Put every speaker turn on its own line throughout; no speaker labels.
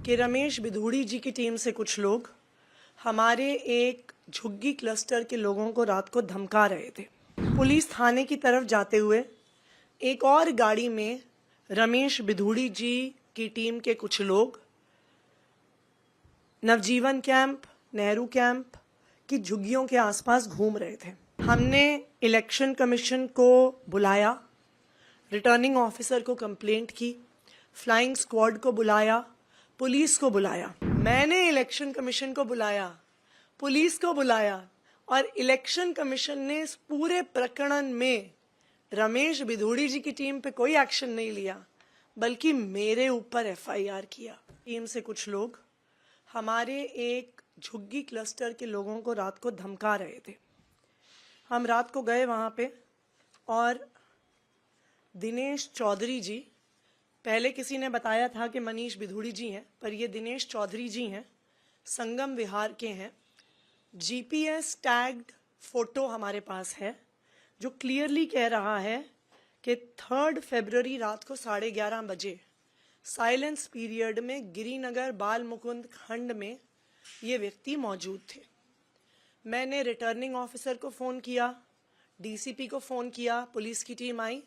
कि रमेश बिधूड़ी जी की टीम से कुछ लोग हमारे एक झुग्गी क्लस्टर के लोगों को रात को धमका रहे थे। पुलिस थाने की तरफ जाते हुए एक और गाड़ी में रमेश बिधूड़ी जी की टीम के कुछ लोग नवजीवन कैंप, नेहरू कैंप की झुग्गियों के आसपास घूम रहे थे। हमने इलेक्शन कमीशन को बुलाया, रिटर्निंग ऑफिसर को कंप्लेंट की, फ्लाइंग स्क्वाड को बुलाया, पुलिस को बुलाया। मैंने इलेक्शन कमीशन को बुलाया, पुलिस को बुलाया और इलेक्शन कमीशन ने इस पूरे प्रकरण में रमेश बिधूड़ी जी की टीम पे कोई एक्शन नहीं लिया, बल्कि मेरे ऊपर एफआईआर किया। टीम से कुछ लोग हमारे एक झुग्गी क्लस्टर के लोगों को रात को धमका रहे थे। हम रात को गए वहाँ पे और दिनेश चौधरी जी, पहले किसी ने बताया था कि मनीष बिधूड़ी जी हैं, पर ये दिनेश चौधरी जी हैं, संगम विहार के हैं। जीपीएस टैग्ड फोटो हमारे पास है जो क्लियरली कह रहा है कि 3 फरवरी रात को 11:30 बजे साइलेंस पीरियड में गिरिनगर बाल मुकुंद खंड में ये व्यक्ति मौजूद थे। मैंने रिटर्निंग ऑफिसर को फ़ोन किया, डीसीपी को फ़ोन किया, पुलिस की टीम आई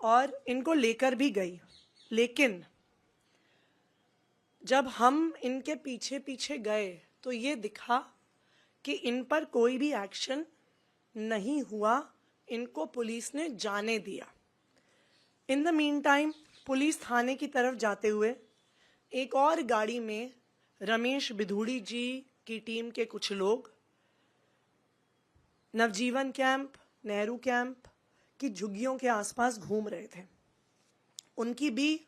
और इनको लेकर भी गई। लेकिन जब हम इनके पीछे पीछे गए तो ये दिखा कि इन पर कोई भी एक्शन नहीं हुआ, इनको पुलिस ने जाने दिया। In the meantime police थाने की तरफ जाते हुए एक और गाड़ी में रमेश बिधूड़ी जी की टीम के कुछ लोग नवजीवन कैंप, नेहरू कैंप की झुग्गियों के आसपास घूम रहे थे। उनकी भी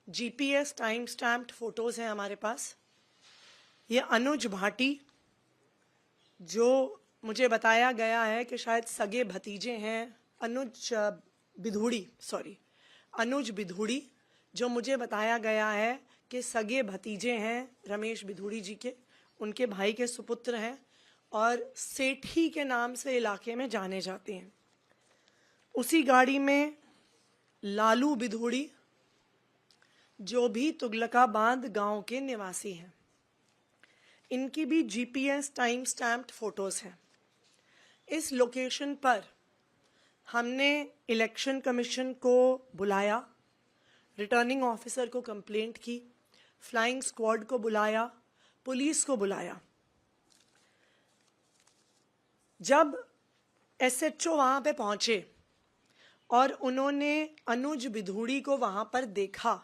जीपीएस टाइम स्टैम्प्ड फोटोज हैं हमारे पास। ये अनुज भाटी, जो मुझे बताया गया है कि शायद सगे भतीजे हैं, अनुज बिधूड़ी, जो मुझे बताया गया है कि सगे भतीजे हैं रमेश बिधूड़ी जी के, उनके भाई के सुपुत्र हैं और सेठी के नाम से इलाके में जाने जाते हैं। उसी गाड़ी में लालू बिधूड़ी, जो भी तुगलकाबाद गांव के निवासी हैं, इनकी भी जीपीएस टाइम स्टैम्प्ड फोटोज हैं। इस लोकेशन पर हमने इलेक्शन कमीशन को बुलाया, रिटर्निंग ऑफिसर को कंप्लेंट की, फ्लाइंग स्क्वाड को बुलाया, पुलिस को बुलाया। जब एसएचओ वहाँ पे पहुँचे और उन्होंने अनुज बिधूड़ी को वहाँ पर देखा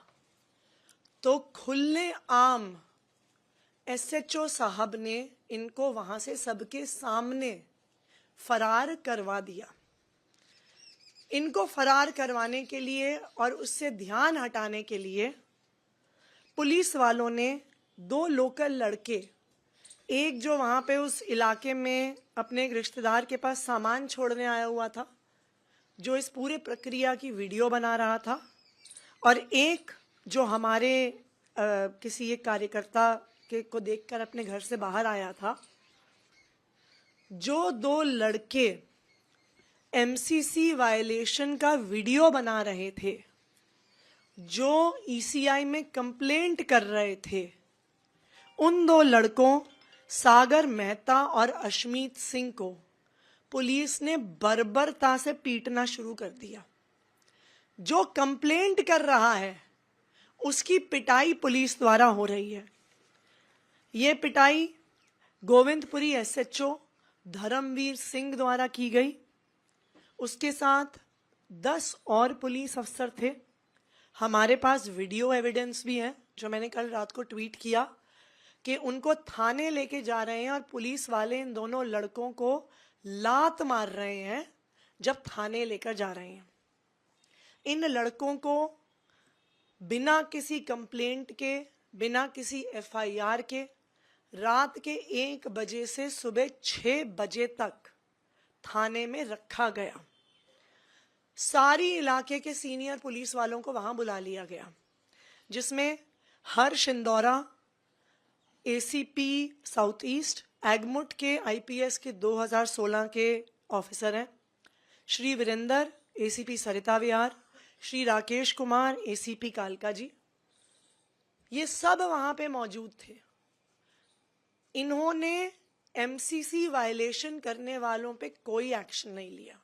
तो खुले आम एसएचओ साहब ने इनको वहाँ से सबके सामने फरार करवा दिया। इनको फरार करवाने के लिए और उससे ध्यान हटाने के लिए पुलिस वालों ने 2 लोकल लड़के, एक जो वहाँ पे उस इलाके में अपने एक रिश्तेदार के पास सामान छोड़ने आया हुआ था, जो इस पूरे प्रक्रिया की वीडियो बना रहा था, और एक जो हमारे किसी एक कार्यकर्ता के को देखकर अपने घर से बाहर आया था। जो 2 लड़के एमसीसी वायलेशन का वीडियो बना रहे थे, जो ईसीआई में कंप्लेंट कर रहे थे, उन 2 लड़कों सागर मेहता और अशमीत सिंह को पुलिस ने बर्बरता से पीटना शुरू कर दिया। जो कंप्लेंट कर रहा है उसकी पिटाई पुलिस द्वारा हो रही है। ये पिटाई गोविंदपुरी एसएचओ धर्मवीर सिंह द्वारा की गई। उसके साथ 10 और पुलिस अफसर थे। हमारे पास वीडियो एविडेंस भी है, जो मैंने कल रात को ट्वीट किया, कि उनको थाने लेके जा रहे हैं और पुलिस वाले इन दोनों लड़कों को लात मार रहे हैं जब थाने लेकर जा रहे हैं। इन लड़कों को बिना किसी कंप्लेंट के, बिना किसी एफआईआर के, रात के 1 बजे से सुबह 6 बजे तक थाने में रखा गया। सारी इलाके के सीनियर पुलिस वालों को वहां बुला लिया गया, जिसमें हर्ष इंदौरा एसीपी साउथ ईस्ट, एगमुट के आईपीएस के 2016 के ऑफिसर हैं, श्री वीरेंद्र एसीपी सरिता विहार, श्री राकेश कुमार एसीपी कालका जी, ये सब वहां पे मौजूद थे। इन्होंने एमसीसी वायलेशन करने वालों पे कोई एक्शन नहीं लिया।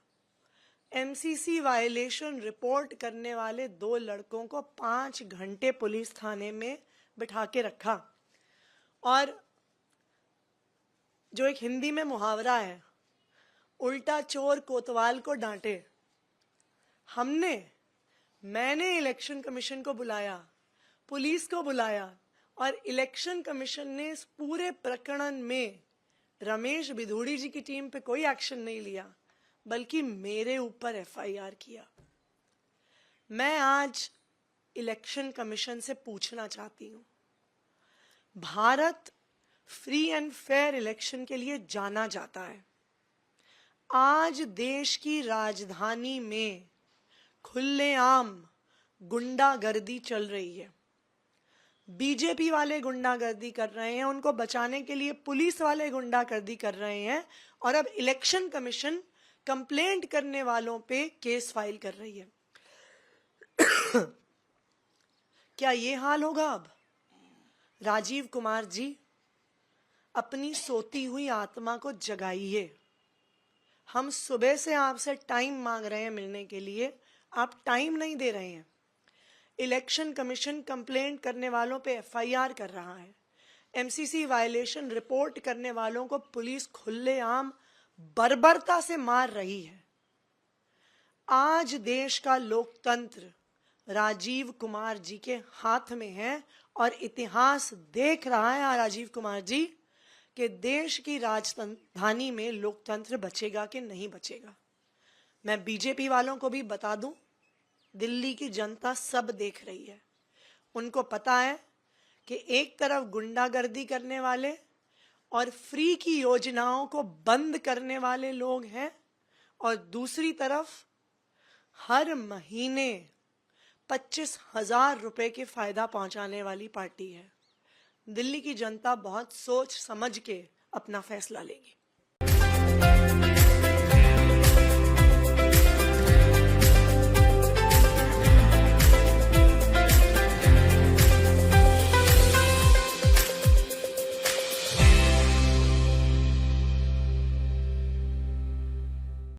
एमसीसी वायलेशन रिपोर्ट करने वाले 2 लड़कों को 5 घंटे पुलिस थाने में बिठा के रखा। और जो एक हिंदी में मुहावरा है, उल्टा चोर कोतवाल को डांटे, मैंने इलेक्शन कमीशन को बुलाया, पुलिस को बुलाया, और इलेक्शन कमीशन ने इस पूरे प्रकरण में रमेश बिधूड़ी जी की टीम पे कोई एक्शन नहीं लिया, बल्कि मेरे ऊपर एफआईआर किया। मैं आज इलेक्शन कमीशन से पूछना चाहती हूं, Bharat free and fair election के लिए जाना जाता है। आज देश की राजधानी में खुलेआम गुंडागर्दी चल रही है। बीजेपी वाले गुंडागर्दी कर रहे हैं, उनको बचाने के लिए पुलिस वाले गुंडागर्दी कर रहे हैं, और अब इलेक्शन कमीशन कंप्लेंट करने वालों पे केस फाइल कर रही है। क्या ये हाल होगा अब? राजीव कुमार जी, अपनी सोती हुई आत्मा को जगाइए। हम सुबह से आपसे टाइम मांग रहे हैं मिलने के लिए, आप टाइम नहीं दे रहे हैं। इलेक्शन कमीशन कंप्लेंट करने वालों पे एफआईआर कर रहा है। एमसीसी वायलेशन रिपोर्ट करने वालों को पुलिस खुलेआम बर्बरता से मार रही है। आज देश का लोकतंत्र राजीव कुमार जी के हाथ में है, और इतिहास देख रहा है राजीव कुमार जी कि देश की राजधानी में लोकतंत्र बचेगा कि नहीं बचेगा। मैं बीजेपी वालों को भी बता दूं, दिल्ली की जनता सब देख रही है। उनको पता है कि एक तरफ गुंडागर्दी करने वाले और फ्री की योजनाओं को बंद करने वाले लोग हैं, और दूसरी तरफ हर महीने 25,000 रुपए के फायदा पहुंचाने वाली पार्टी है। दिल्ली की जनता बहुत सोच समझ के अपना फैसला लेगी।